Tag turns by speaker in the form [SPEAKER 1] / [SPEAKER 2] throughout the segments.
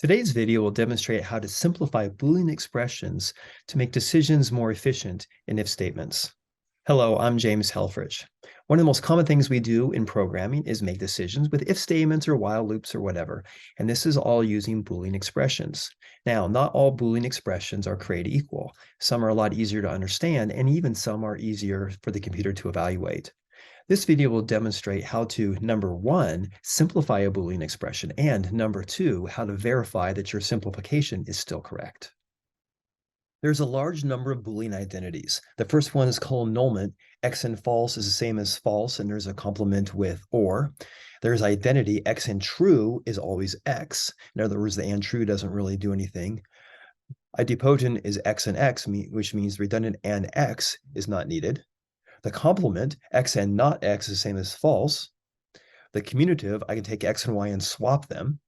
[SPEAKER 1] Today's video will demonstrate how to simplify Boolean expressions to make decisions more efficient in if statements. Hello, I'm James Helfrich. One of the most common things we do in programming is make decisions with if statements or while loops or whatever, and this is all using Boolean expressions. Now, not all Boolean expressions are created equal. Some are a lot easier to understand, and even some are easier for the computer to evaluate. This video will demonstrate how to, number one, simplify a Boolean expression, and number two, how to verify that your simplification is still correct. There's a large number of Boolean identities. The first one is called annulment. X and false is the same as false, and there's a complement with or. There's identity. X and true is always X. In other words, the and true doesn't really do anything. Idempotent is X and X, which means redundant and X is not needed. The complement, X and not X, is the same as false. The commutative, I can take X and Y and swap them.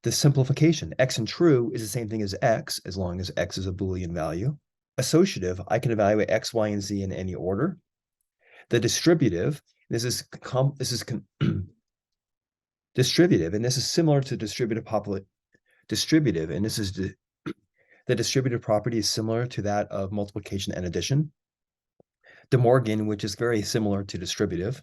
[SPEAKER 1] The simplification, X and true, is the same thing as X, as long as X is a Boolean value. Associative, I can evaluate X, Y, and Z in any order. The distributive, distributive, and this is similar to the distributive property is similar to that of multiplication and addition. De Morgan, which is very similar to distributive.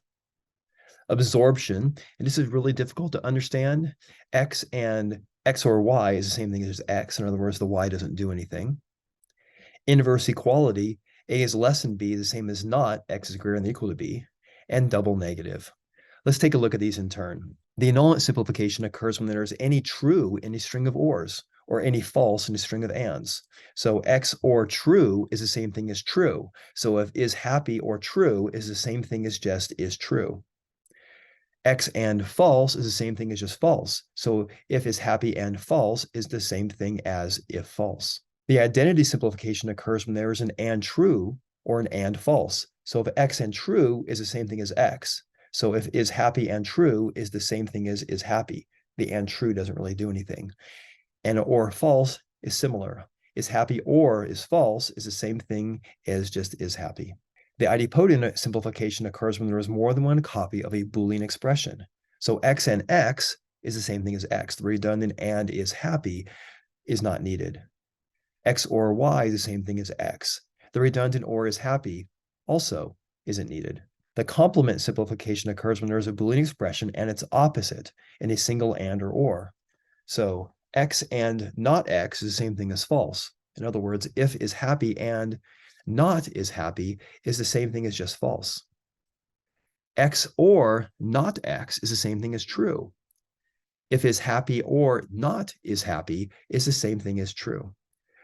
[SPEAKER 1] Absorption, and this is really difficult to understand. X and X or Y is the same thing as X. In other words, the Y doesn't do anything. Inverse equality, A is less than B, the same as not, X is greater than or equal to B. And double negative. Let's take a look at these in turn. The annulment simplification occurs when there's any true in a string of ors, or any false in a string of ands. So X or true is the same thing as true. So if is happy or true is the same thing as just is true. X and false is the same thing as just false. So if is happy and false is the same thing as if false. The identity simplification occurs when there is an and true or an and false. So if X and true is the same thing as X. So if is happy and true is the same thing as is happy. The and true doesn't really do anything. And or false is similar. Is happy or is false is the same thing as just is happy. The idempotent simplification occurs when there is more than one copy of a Boolean expression. So X and X is the same thing as X. The redundant and is happy is not needed. X or Y is the same thing as X. The redundant or is happy also isn't needed. The complement simplification occurs when there is a Boolean expression and its opposite in a single and or. So X and not X is the same thing as false. In other words, if is happy and not is happy is the same thing as just false. X or not X is the same thing as true. If is happy or not is happy is the same thing as true.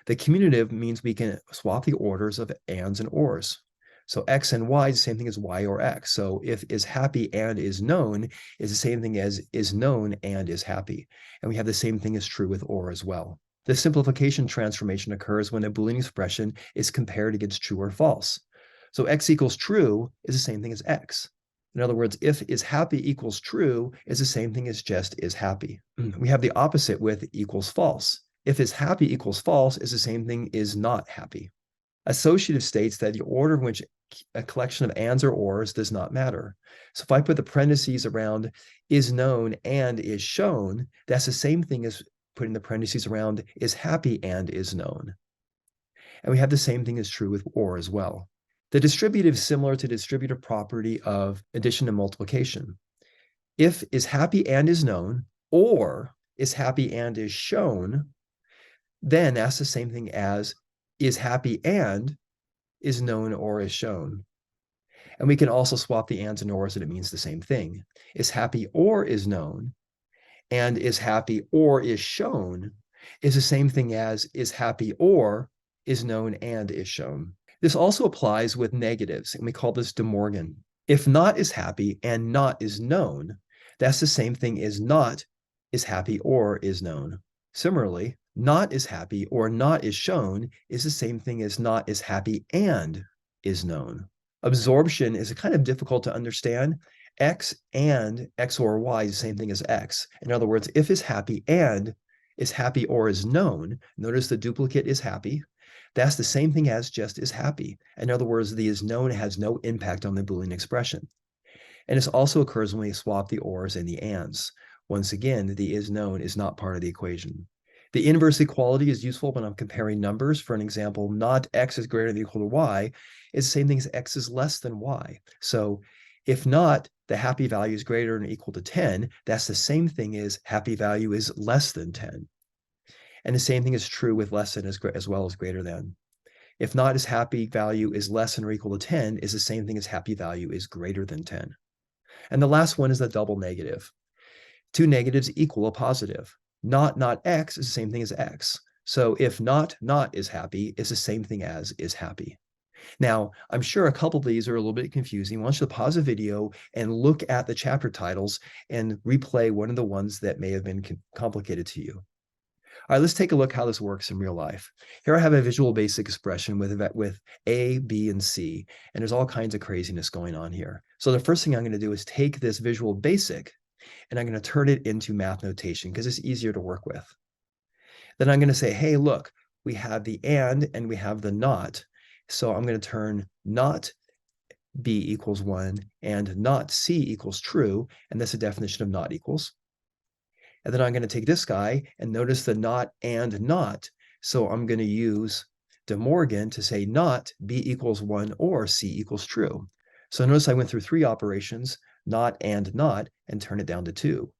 [SPEAKER 1] The commutative means we can swap the orders of ands and ors. So X and Y is the same thing as Y or X. So if is happy and is known is the same thing as is known and is happy. And we have the same thing as true with or as well. The simplification transformation occurs when a Boolean expression is compared against true or false. So X equals true is the same thing as X. In other words, if is happy equals true is the same thing as just is happy. We have the opposite with equals false. If is happy equals false is the same thing is not happy. Associative states that the order in which a collection of ands or ors does not matter. So if I put the parentheses around is known and is shown, that's the same thing as putting the parentheses around is happy and is known. And we have the same thing is true with or as well. The distributive is similar to the distributive property of addition and multiplication. If is happy and is known, or is happy and is shown, then that's the same thing as is happy and is known or is shown. And we can also swap the ands and ors and it means the same thing. Is happy or is known and is happy or is shown is the same thing as is happy or is known and is shown. This also applies with negatives, and we call this De Morgan. If not is happy and not is known, that's the same thing as not is happy or is known. Similarly, not is happy or not is shown is the same thing as not is happy and is known. Absorption is kind of difficult to understand. X and X or Y is the same thing as X. In other words, if is happy and is happy or is known, notice the duplicate is happy. That's the same thing as just is happy. In other words, the is known has no impact on the Boolean expression. And this also occurs when we swap the ors and the ands. Once again, the is known is not part of the equation. The inverse equality is useful when I'm comparing numbers. For an example, not x is greater than or equal to y is the same thing as x is less than y. So if not, the happy value is greater than or equal to 10, that's the same thing as happy value is less than 10. And the same thing is true with less than as well as greater than. If not, as happy value is less than or equal to 10 is the same thing as happy value is greater than 10. And the last one is the double negative. Two negatives equal a positive. Not x is the same thing as x. So if not is happy, it's the same thing as is happy. Now, I'm sure a couple of these are a little bit confusing. I want you to pause the video and look at the chapter titles and replay one of the ones that may have been complicated to you. All right, let's take a look how this works in real life. Here I have a visual basic expression with A, B, and C, and there's all kinds of craziness going on here. So the first thing I'm going to do is take this visual basic and I'm going to turn it into math notation because it's easier to work with. Then I'm going to say, hey, look, we have the and we have the not. So I'm going to turn not B equals 1 and not C equals true, and that's a definition of not equals. And then I'm going to take this guy and notice the not and not. So I'm going to use De Morgan to say not B equals 1 or C equals true. So notice I went through 3 operations, not, and turn it down to 2,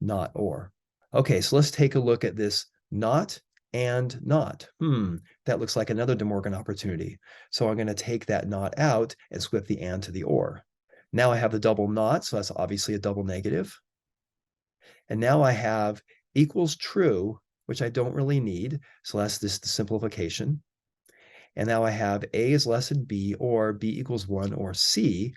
[SPEAKER 1] not or. Okay, so let's take a look at this not and not. That looks like another De Morgan opportunity. So I'm going to take that not out and swip the and to the or. Now I have the double not, so that's obviously a double negative. And now I have equals true, which I don't really need. So that's this the simplification. And now I have A is less than B or B equals 1 or C,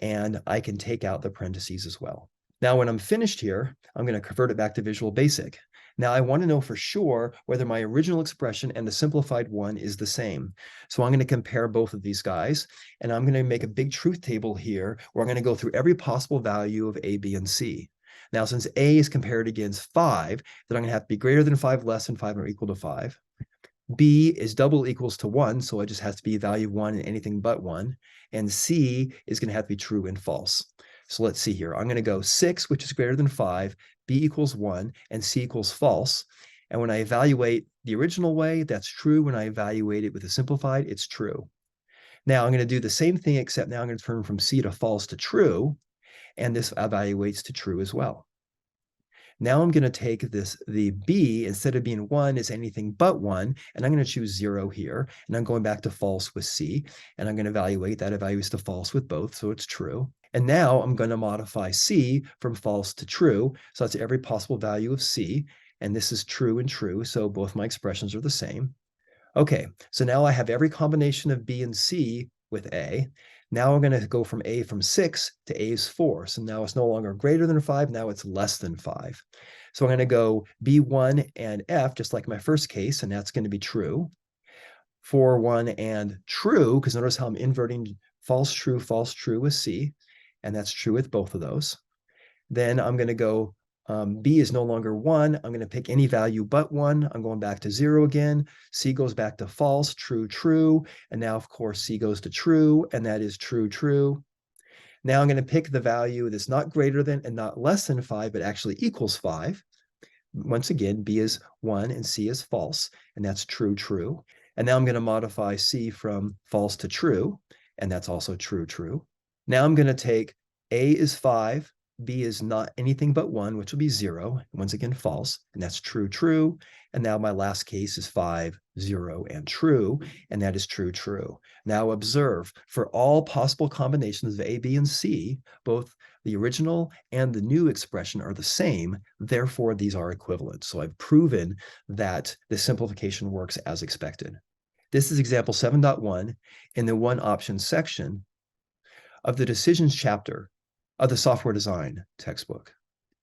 [SPEAKER 1] and I can take out the parentheses as well. Now, when I'm finished here, I'm going to convert it back to Visual Basic. Now, I want to know for sure whether my original expression and the simplified one is the same. So I'm going to compare both of these guys, and I'm going to make a big truth table here where I'm going to go through every possible value of A, B, and C. Now, since A is compared against 5, then I'm going to have to be greater than 5, less than 5, or equal to 5. B is double equals to 1, so it just has to be a value of 1 and anything but 1. And C is going to have to be true and false. So let's see here. I'm going to go 6, which is greater than 5, B equals 1, and C equals false. And when I evaluate the original way, that's true. When I evaluate it with the simplified, it's true. Now I'm going to do the same thing, except now I'm going to turn from C to false to true, and this evaluates to true as well. Now I'm going to take the B, instead of being 1, is anything but 1, and I'm going to choose 0 here, and I'm going back to false with C, and I'm going to evaluate that evaluates to false with both, so it's true. And now I'm going to modify C from false to true, so that's every possible value of C, and this is true and true, so both my expressions are the same. Okay, so now I have every combination of B and C with A. Now I'm going to go from A from 6 to A's 4. So now it's no longer greater than 5. Now it's less than 5. So I'm going to go B1 and F, just like my first case, and that's going to be true. 4, 1, and true, because notice how I'm inverting false, true with C, and that's true with both of those. Then I'm going to go B is no longer 1. I'm going to pick any value but 1. I'm going back to 0 again. C goes back to false, true, true. And now, of course, C goes to true, and that is true, true. Now I'm going to pick the value that's not greater than and not less than 5, but actually equals 5. Once again, B is 1 and C is false, and that's true, true. And now I'm going to modify C from false to true, and that's also true, true. Now I'm going to take A is 5, B is not anything but 1, which will be 0, once again false, and that's true, true. And now my last case is 5, 0, and true, and that is true, true. Now observe, for all possible combinations of A, B, and C, both the original and the new expression are the same, therefore these are equivalent. So I've proven that the simplification works as expected. This is example 7.1 in the one option section of the decisions chapter of the software design textbook.